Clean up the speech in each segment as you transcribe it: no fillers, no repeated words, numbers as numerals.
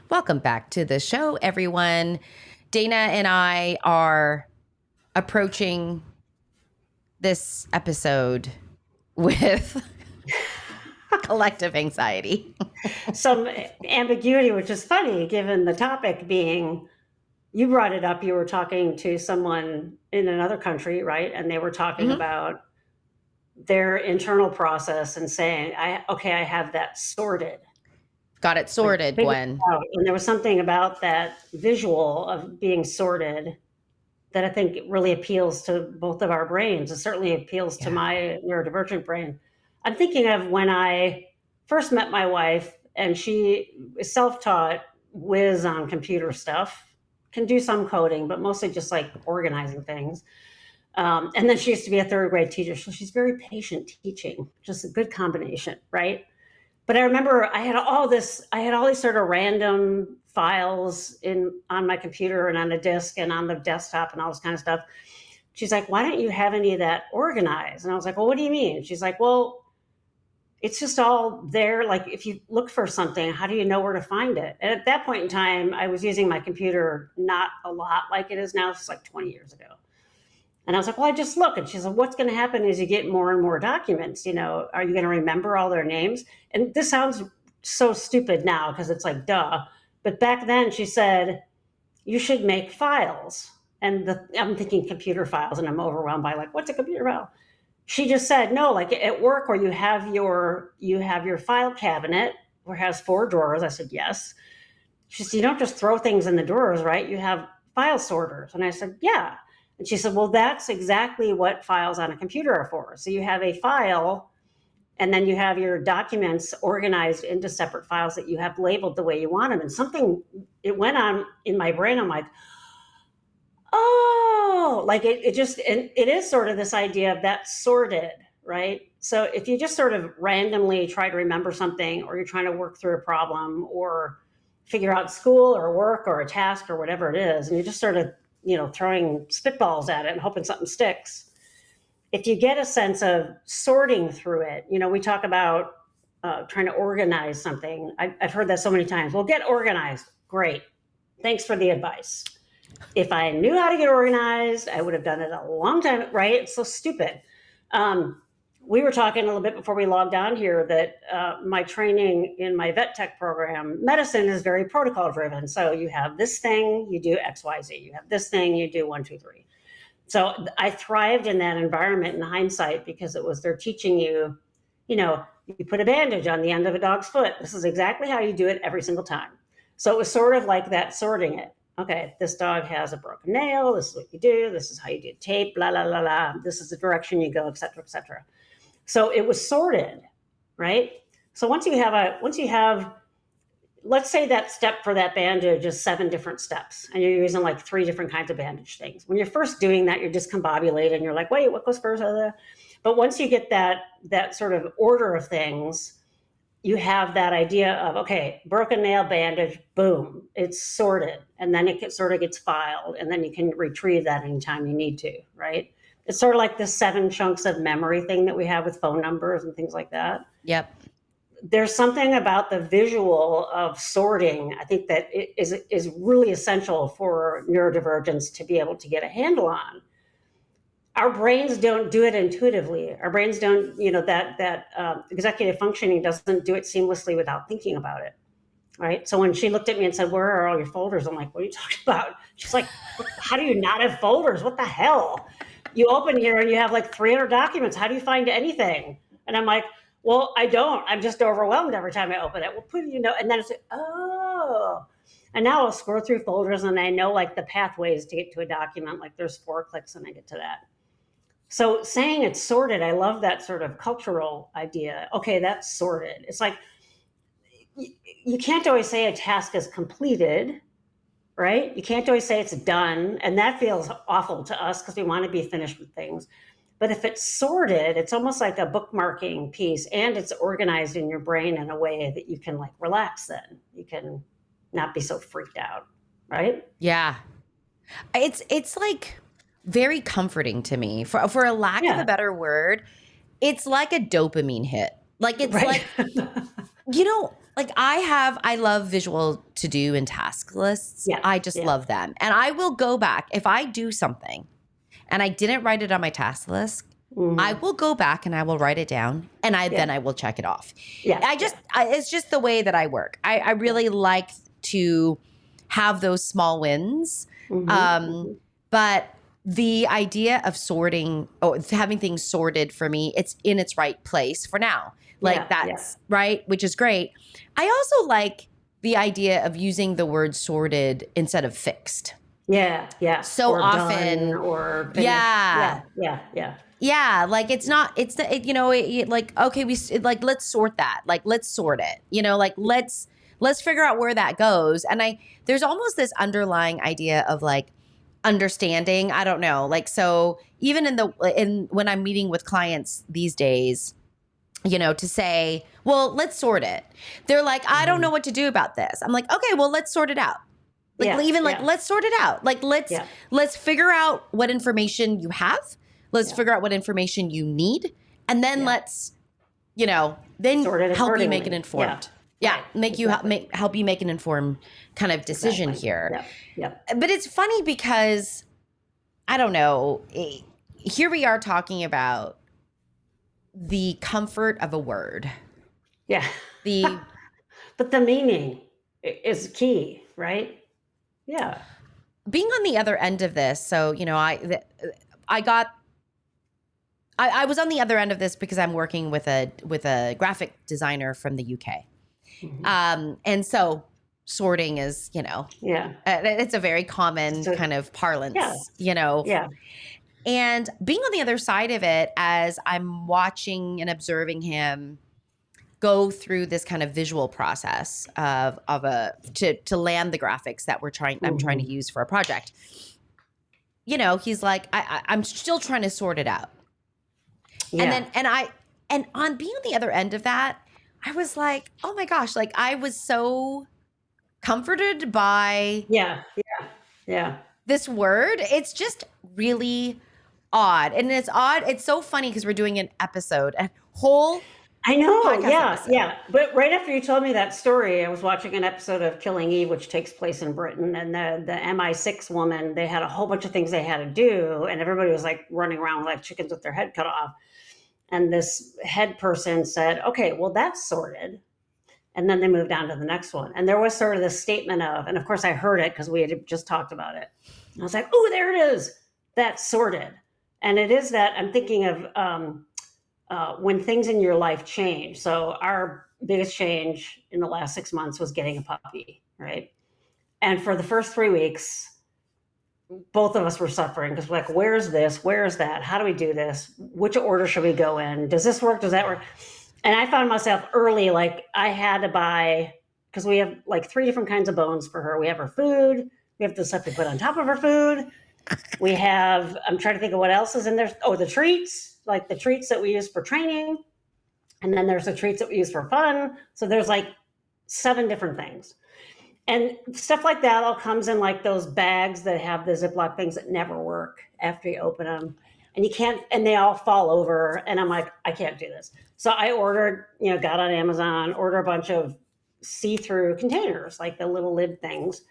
Welcome back to the show, everyone. Dana and I are approaching this episode with collective anxiety. Some ambiguity, which is funny given the topic being, you brought it up, you were talking to someone in another country, right? And they were talking about their internal process and saying, I have that sorted. Got it sorted, Gwen. And there was something about that visual of being sorted that I think really appeals to both of our brains. It certainly appeals to my neurodivergent brain. I'm thinking of when I first met my wife, and she is self-taught whiz on computer stuff, can do some coding, but mostly just like organizing things. And then she used to be a third grade teacher, so she's very patient teaching, just a good combination, right? But I remember I had all these sort of random files on my computer and on the disk and on the desktop and all this kind of stuff. She's like, why don't you have any of that organized? And I was like, well, what do you mean? She's like, well, it's just all there. Like if you look for something, how do you know where to find it? And at that point in time, I was using my computer not a lot like it is now. It's like 20 years ago. And I was like, well, I just look. And she's like, what's going to happen is you get more and more documents. You know, are you going to remember all their names? And this sounds so stupid now because it's like, duh. But back then she said, you should make files. And I'm thinking computer files, and I'm overwhelmed by like, what's a computer file? She just said, no, like at work where you have your file cabinet where it has 4 drawers. I said, yes. She said, you don't just throw things in the drawers, right? You have file sorters. And I said, yeah. And she said, well, that's exactly what files on a computer are for. So you have a file, and then you have your documents organized into separate files that you have labeled the way you want them. And something, it went on in my brain. I'm like, oh, like it is sort of this idea of that sorted, right? So if you just sort of randomly try to remember something, or you're trying to work through a problem or figure out school or work or a task or whatever it is, and you just sort of, throwing spitballs at it and hoping something sticks. If you get a sense of sorting through it, we talk about trying to organize something. I've heard that so many times. Well, get organized. Great. Thanks for the advice. If I knew how to get organized, I would have done it a long time, right? It's so stupid. We were talking a little bit before we logged on here that my training in my vet tech program, medicine is very protocol driven. So you have this thing, you do X, Y, Z. You have this thing, you do 1, 2, 3. So I thrived in that environment in hindsight because they're teaching you, you put a bandage on the end of a dog's foot. This is exactly how you do it every single time. So it was sort of like that, sorting it. Okay, this dog has a broken nail. This is what you do. This is how you do tape, blah, blah, blah, blah. This is the direction you go, et cetera, et cetera. So it was sorted, right? So once you have, let's say that step for that bandage is 7 different steps, and you're using like 3 different kinds of bandage things. When you're first doing that, you're discombobulated and you're like, wait, what goes first? But once you get that sort of order of things, you have that idea of, okay, broken nail bandage, boom, it's sorted. And then it sort of gets filed, and then you can retrieve that anytime you need to, right? It's sort of like the 7 chunks of memory thing that we have with phone numbers and things like that. Yep. There's something about the visual of sorting, I think, that is really essential for neurodivergence to be able to get a handle on. Our brains don't do it intuitively. Our brains don't, that executive functioning doesn't do it seamlessly without thinking about it, right? So when she looked at me and said, where are all your folders? I'm like, what are you talking about? She's like, how do you not have folders? What the hell? You open here and you have like 300 documents. How do you find anything? And I'm like, well, I don't. I'm just overwhelmed every time I open it. Well, and then it's like, oh. And now I'll scroll through folders and I know like the pathways to get to a document. Like there's 4 clicks and I get to that. So saying it's sorted, I love that sort of cultural idea. Okay, that's sorted. It's like, you can't always say a task is completed, right? You can't always say it's done. And that feels awful to us because we want to be finished with things. But if it's sorted, it's almost like a bookmarking piece, and it's organized in your brain in a way that you can like relax. Then you can not be so freaked out, right? Yeah. It's like very comforting to me. For a lack of Yeah. a better word, it's like a dopamine hit. Like it's Right. like, like I love visual to do and task lists. Yeah. I just Yeah. love them. And I will go back if I do something and I didn't write it on my task list. I will go back and I will write it down and then I will check it off. Yeah. It's just the way that I work. I really like to have those small wins. But the idea of sorting or having things sorted for me, it's in its right place for now. Like that's right, which is great. I also like the idea of using the word sorted instead of fixed. Yeah. Yeah. So or often, done or finished. yeah. Yeah. Yeah, like it's not. It's the like okay, let's sort that. Like let's sort it. Like let's figure out where that goes. And there's almost this underlying idea of like understanding. I don't know. Like so, even when I'm meeting with clients these days, to say, well, let's sort it. They're like, I don't know what to do about this. I'm like, okay, well, let's sort it out. Like let's sort it out. Like let's figure out what information you have. Let's figure out what information you need, and then let's, then help you make an informed. Help you make an informed kind of decision here. Yeah. But it's funny because I don't know. Here we are talking about the comfort of a word. Yeah. But the meaning is key, right? Yeah. Being on the other end of this, so I was on the other end of this because I'm working with a graphic designer from the UK, and so sorting is it's a very common kind of parlance, Yeah. And being on the other side of it, as I'm watching and observing him go through this kind of visual process to land the graphics that I'm trying to use for a project. He's like, I'm still trying to sort it out. Yeah. And on being on the other end of that, I was like, oh my gosh, like I was so comforted by this word. It's just really odd. And it's odd. It's so funny because we're doing an episode, a whole I know. episode. Yeah. But right after you told me that story, I was watching an episode of Killing Eve, which takes place in Britain. And the MI6 woman, they had a whole bunch of things they had to do. And everybody was like running around like chickens with their head cut off. And this head person said, okay, well, that's sorted. And then they moved on to the next one. And there was sort of this statement of, and of course I heard it because we had just talked about it. I was like, oh, there it is. That's sorted. And it is that I'm thinking of when things in your life change. So our biggest change in the last 6 months was getting a puppy, right? And for the first 3 weeks, both of us were suffering because we're like, where's this? Where's that? How do we do this? Which order should we go in? Does this work? Does that work? And I found myself early, like I had to buy, because we have like 3 different kinds of bones for her. We have her food. We have the stuff we put on top of her food. We have, I'm trying to think of what else is in there. Oh, the treats, like the treats that we use for training. And then there's the treats that we use for fun. So there's like 7 different things. And stuff like that all comes in like those bags that have the Ziploc things that never work after you open them. And you can't, and they all fall over. And I'm like, I can't do this. So I ordered, got on Amazon, order a bunch of see-through containers, like the little lid things.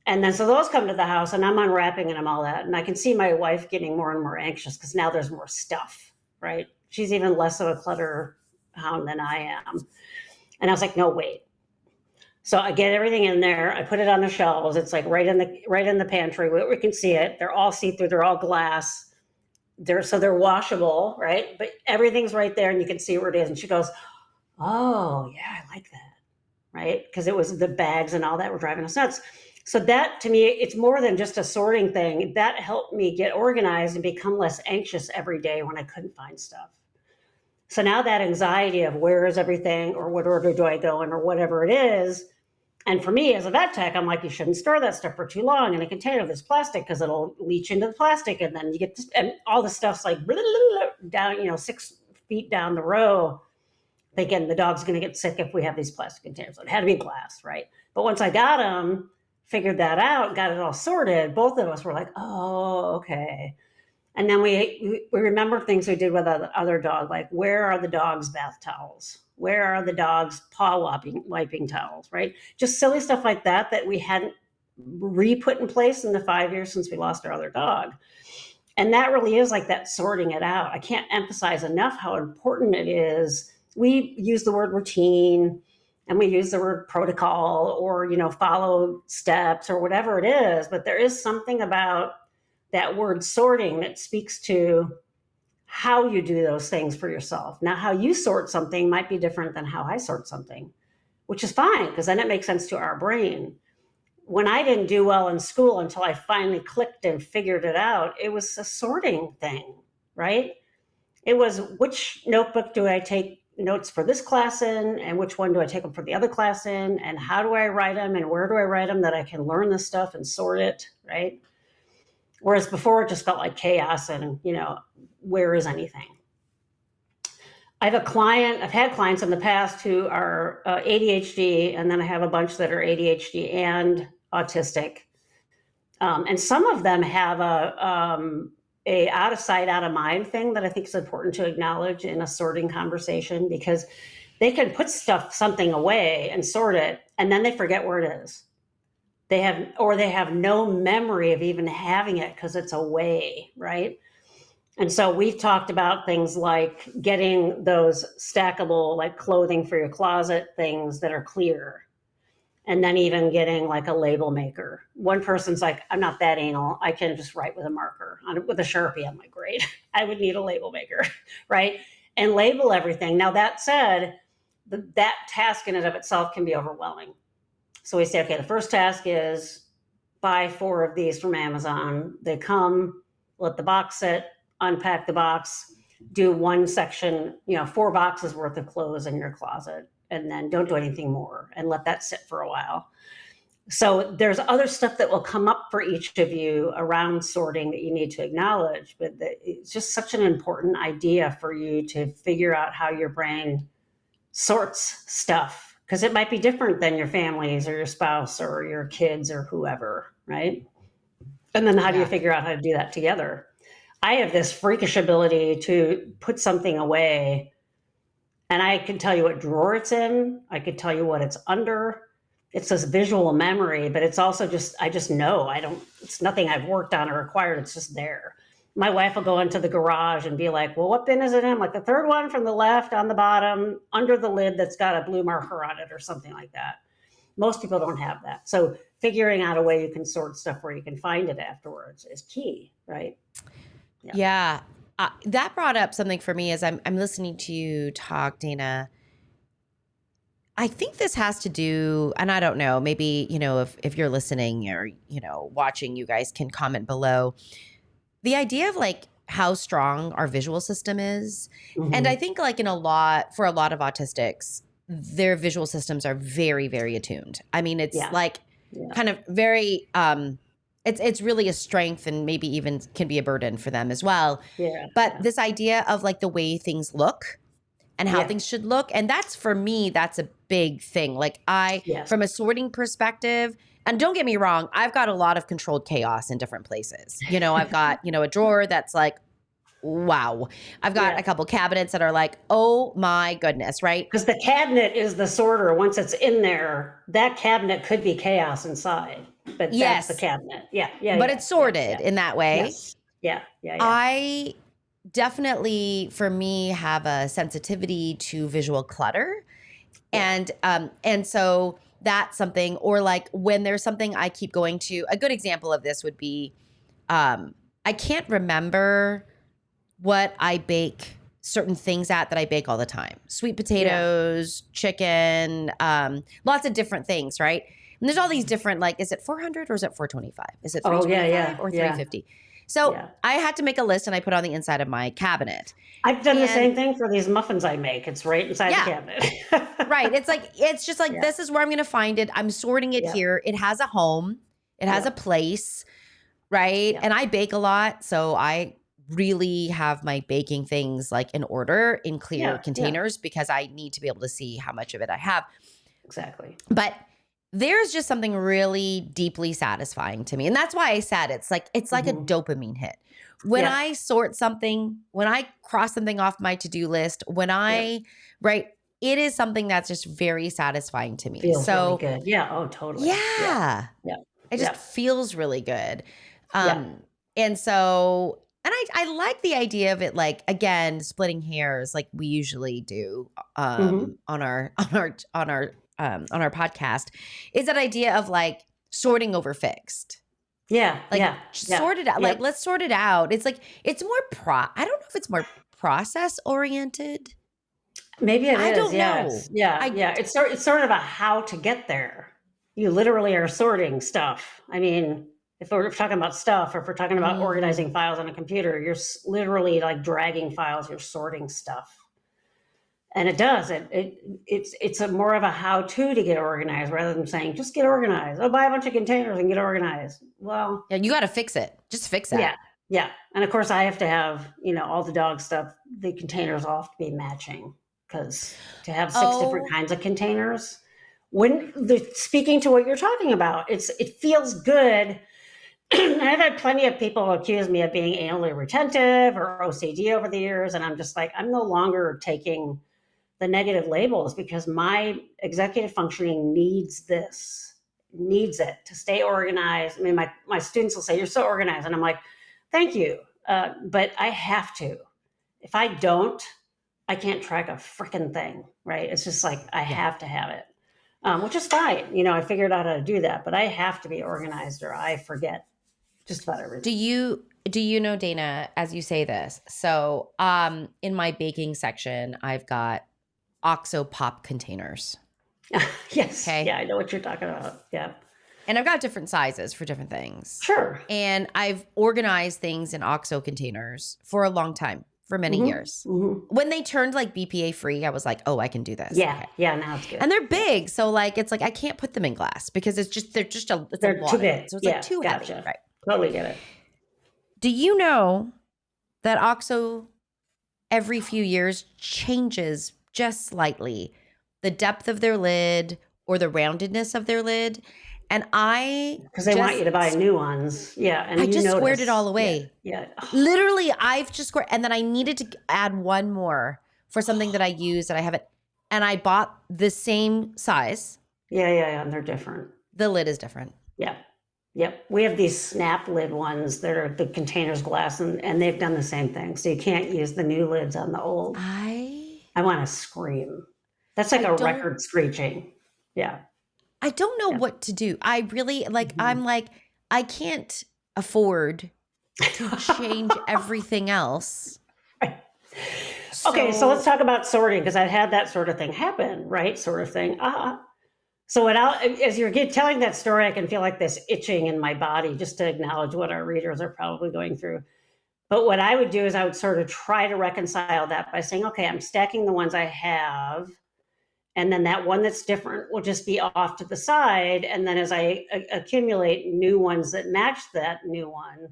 And then so those come to the house and I'm unwrapping and I'm all that. And I can see my wife getting more and more anxious because now there's more stuff, right? She's even less of a clutter hound than I am. And I was like, no, wait. So I get everything in there. I put it on the shelves. It's like right in the pantry where we can see it. They're all see-through. They're all glass. They're washable, right? But everything's right there and you can see where it is. And she goes, oh, yeah, I like that, right? Because it was the bags and all that were driving us nuts. So that, to me, it's more than just a sorting thing. That helped me get organized and become less anxious every day when I couldn't find stuff. So now that anxiety of where is everything or what order do I go in or whatever it is, And for me as a vet tech, I'm like, you shouldn't store that stuff for too long in a container that's plastic because it'll leach into the plastic. And then you get this, and all the stuff's like blah, blah, blah, down, 6 feet down the row. Thinking the dog's going to get sick if we have these plastic containers. So it had to be glass, right? But once I got them, figured that out, got it all sorted, both of us were like, oh, okay. And then we remember things we did with other dog, like where are the dog's bath towels? Where are the dog's paw wiping towels, right? Just silly stuff like that we hadn't re-put in place in the 5 years since we lost our other dog. And that really is like that sorting it out. I can't emphasize enough how important it is. We use the word routine and we use the word protocol or, follow steps or whatever it is. But there is something about that word sorting that speaks to how you do those things for yourself. Now, how you sort something might be different than how I sort something, which is fine because then it makes sense to our brain. When I didn't do well in school until I finally clicked and figured it out, it was a sorting thing, right? It was which notebook do I take notes for this class in and which one do I take them for the other class in and how do I write them and where do I write them that I can learn this stuff and sort it, right? Whereas before it just felt like chaos and, where is anything? I've had clients in the past who are ADHD, and then I have a bunch that are ADHD and autistic. And some of them have a out of sight, out of mind thing that I think is important to acknowledge in a sorting conversation, because they can put something away and sort it, and then they forget where it is. They have no memory of even having it because it's away, right? And so we've talked about things like getting those stackable, like clothing for your closet things that are clear. And then even getting like a label maker. One person's like, I'm not that anal. I can just write with a marker, with a Sharpie. I'm like, great. I would need a label maker, right? And label everything. Now that said, that task in and of itself can be overwhelming. So we say, okay, the first task is buy 4 of these from Amazon. They come, let the box sit, unpack the box, do one section, 4 boxes worth of clothes in your closet, and then don't do anything more and let that sit for a while. So there's other stuff that will come up for each of you around sorting that you need to acknowledge, but it's just such an important idea for you to figure out how your brain sorts stuff, because it might be different than your families or your spouse or your kids or whoever, right? And then how do you figure out how to do that together? I have this freakish ability to put something away and I can tell you what drawer it's in. I could tell you what it's under. It's this visual memory, but it's also I just know. It's nothing I've worked on or acquired. It's just there. My wife will go into the garage and be like, well, what bin is it in? Like the third one from the left on the bottom, under the lid that's got a blue marker on it or something like that. Most people don't have that. So figuring out a way you can sort stuff where you can find it afterwards is key, right? Yeah. That brought up something for me as I'm listening to you talk, Dana. I think this has to do, and I don't know, maybe, if you're listening or, watching, you guys can comment below. The idea of like how strong our visual system is. Mm-hmm. And I think like for a lot of autistics, their visual systems are very, very attuned. I mean, it's kind of very, it's really a strength and maybe even can be a burden for them as well. Yeah. But this idea of like the way things look and how things should look. And that's, for me, that's a big thing. Like from a sorting perspective, and don't get me wrong, I've got a lot of controlled chaos in different places. I've got, a drawer that's like, wow. I've got a couple cabinets that are like, oh my goodness, right? Because the cabinet is the sorter. Once it's in there, that cabinet could be chaos inside. But that's the cabinet. But it's sorted in that way. Yes. Yeah. I definitely, for me, have a sensitivity to visual clutter. And so that's something, or like when there's something I keep going to, a good example of this would be, I can't remember what I bake certain things that I bake all the time. Sweet potatoes, chicken, lots of different things, right? And there's all these different, like, is it 400 or is it 425? Is it 325 or 350? So Yeah. I had to make a list and I put it on the inside of my cabinet. I've done the And same thing for these muffins I make. It's right inside the yeah, cabinet. right. It's just like, Yeah. this is where I'm going to find it. I'm sorting it Yeah. here. It has a home. It has Yeah. a place, right? Yeah. And I bake a lot. So I really have my baking things like in order in clear Yeah. containers because I need to be able to see how much of it I have. Exactly. But there's just something really deeply satisfying to me. And that's why I said it's like a dopamine hit. When Yeah. I sort something, when I cross something off my to-do list, when right, it is something that's just very satisfying to me. Feels really So good. Yeah. Oh, totally. yeah, Yeah. it just Yeah. feels really good. Yeah. And so, and I like the idea of it, like, again, splitting hairs like we usually do Mhm. on our podcast, is that idea of like sorting over fixed. Yeah. Like Yeah. Yeah. sort it out. Yep. Like let's sort it out. It's like it's more I don't know if it's more process oriented. Maybe it I is. don't Yeah. know. Yeah. It's sort of a how to get there. You literally are sorting stuff. I mean, if we're talking about stuff, or if we're talking about organizing files on a computer, you're literally like dragging files. You're sorting stuff, and it does. It's a more of a how to get organized rather than saying just get organized. Oh, buy a bunch of containers and get organized. Well, Yeah, you got to fix it. Just fix that. yeah. Yeah. And of course, I have to have, all the dog stuff, the containers all have to be matching, because to have six different kinds of containers, speaking to what you're talking about, it feels good. I've had plenty of people accuse me of being anally retentive or OCD over the years. And I'm just like, I'm no longer taking the negative labels, because my executive functioning needs it to stay organized. I mean, my students will say, you're so organized. And I'm like, thank you. But I have to. If I don't, I can't track a freaking thing, right? It's just like, I have to have it, which is fine. I figured out how to do that, but I have to be organized or I forget just about everything. Do you know, Dana, as you say this, so in my baking section, I've got OXO pop containers. Yes. Okay. Yeah, I know what you're talking about. Yeah. And I've got different sizes for different things. Sure. And I've organized things in OXO containers for a long time, for many years. Mm-hmm. When they turned like BPA free, I was like, oh, I can do this. Yeah. Okay. Yeah, now it's good. And they're big. So like, it's like, I can't put them in glass because they're too big. So it's Yeah, like too gotcha. heavy. Right. Totally get it. Do you know that OXO every few years changes just slightly the depth of their lid or the roundedness of their lid? And because they want you to buy new ones. Yeah. And I just squared notice. it all away. Yeah. Literally, I've just squared. And then I needed to add one more for something that I use that I haven't. And I bought the same size. Yeah. And they're different. The lid is different. Yeah. Yep. We have these snap lid ones that are the container's glass, and they've done the same thing. So you can't use the new lids on the old. I want to scream. That's like a record screeching. Yeah. I don't know what to do. I really I'm like, I can't afford to change everything else. Right. Okay, so let's talk about sorting, because I've had that sort of thing happen, right? Sort of thing. So as you're telling that story, I can feel like this itching in my body just to acknowledge what our readers are probably going through. But what I would do is I would sort of try to reconcile that by saying, okay, I'm stacking the ones I have, and then that one that's different will just be off to the side. And then as I accumulate new ones that match that new one,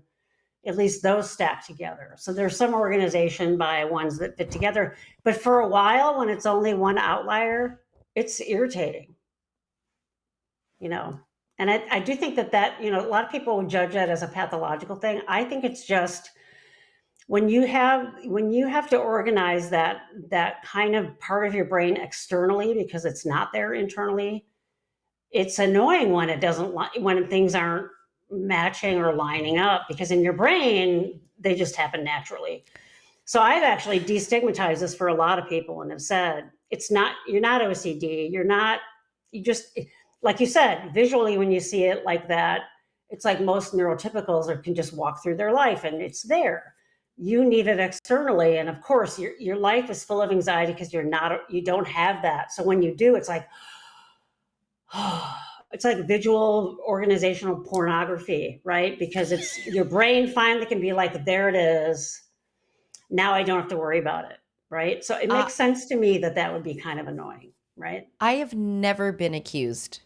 at least those stack together. So there's some organization by ones that fit together. But for a while, when it's only one outlier, it's irritating. And I do think that a lot of people would judge that as a pathological thing. I think it's just when you have to organize that kind of part of your brain externally because it's not there internally, it's annoying when when things aren't matching or lining up, because in your brain they just happen naturally. So I've actually destigmatized this for a lot of people and have said you're not OCD, you just, like you said, visually when you see it like that, it's like most neurotypicals can just walk through their life and it's there. You need it externally. And of course, your life is full of anxiety because you don't have that. So when you do, it's like, it's like visual organizational pornography, right? Because it's your brain finally can be like, there it is. Now I don't have to worry about it, right? So it makes sense to me that that would be kind of annoying, right? I have never been accused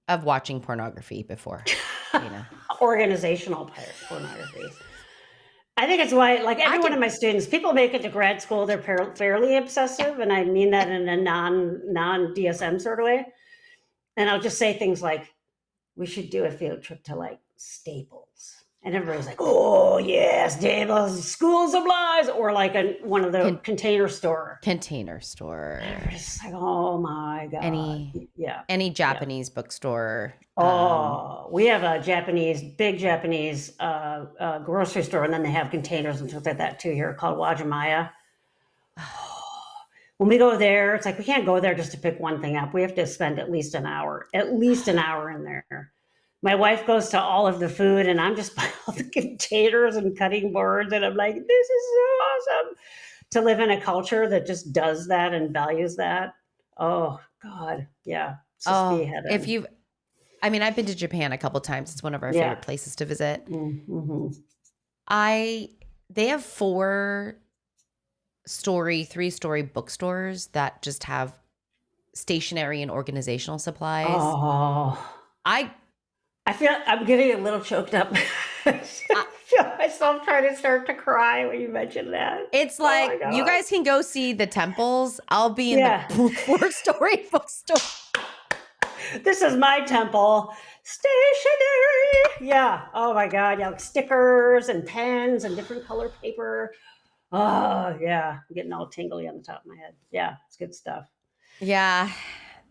of watching pornography before. Organizational pornography. I think it's why, like every one of my students, people make it to grad school, they're fairly obsessive, and I mean that in a non-DSM sort of way. And I'll just say things like, we should do a field trip to like Staples. And everybody's like, oh, yes, Staples, school supplies, or like one of the container store. Container store. And just like, oh my God. Any Japanese bookstore. We have a big Japanese grocery store, and then they have containers and stuff like that too here called Wajimaya. When we go there, it's like we can't go there just to pick one thing up. We have to spend at least an hour in there. My wife goes to all of the food, and I'm just buying all the containers and cutting boards, and I'm like, this is so awesome to live in a culture that just does that and values that. Oh God, yeah. I've been to Japan a couple times. It's one of our favorite places to visit. Mm-hmm. They have 3-story bookstores that just have stationery and organizational supplies. I feel I'm getting a little choked up. I feel myself trying to start to cry when you mention that. It's like, you guys can go see the temples. I'll be in the 4-story bookstore. This is my temple. Stationery. Yeah. Oh my God. Yeah. Like stickers and pens and different color paper. Oh yeah. I'm getting all tingly on the top of my head. Yeah. It's good stuff. Yeah.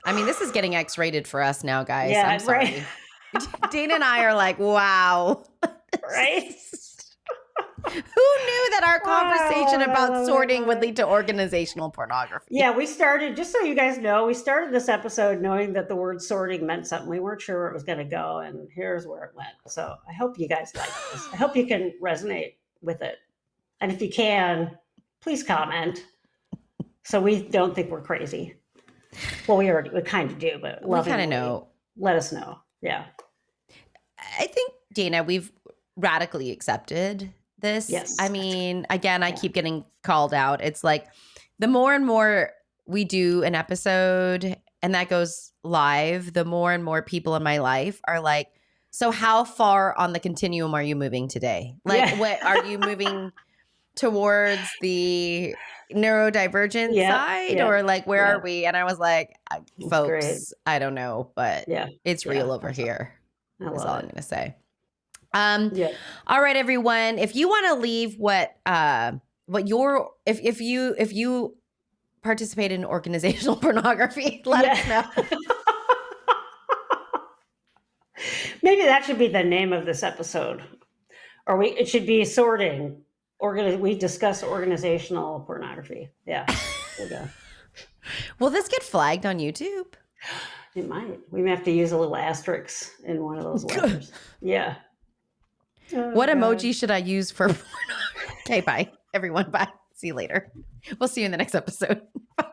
I mean, this is getting X-rated for us now, guys. Yeah, I'm sorry. Right. Dana and I are like, wow. Right? Who knew that our conversation about sorting would lead to organizational pornography? Yeah, we started, just so you guys know, we started this episode knowing that the word sorting meant something. We weren't sure where it was going to go, and here's where it went. So I hope you guys like this. I hope you can resonate with it. And if you can, please comment so we don't think we're crazy. Well, we kind of do, but we kind of know. Let us know. Yeah. I think, Dana, we've radically accepted this. Yes. I mean, again, I keep getting called out. It's like the more and more we do an episode and that goes live, the more and more people in my life are like, so how far on the continuum are you moving today? Like, what are you moving towards the neurodivergent side or like, where are we? And I was like, folks, I don't know, but it's real over here. That's all I'm going to say. All right, everyone. If you want to leave if you participate in organizational pornography, let us know. Maybe that should be the name of this episode, or it should be sorting. We discuss organizational pornography. Yeah. There you go. Will this get flagged on YouTube? It might. We may have to use a little asterisk in one of those letters. Yeah. What emoji should I use for? Okay, bye, everyone. Bye. See you later. We'll see you in the next episode. Bye.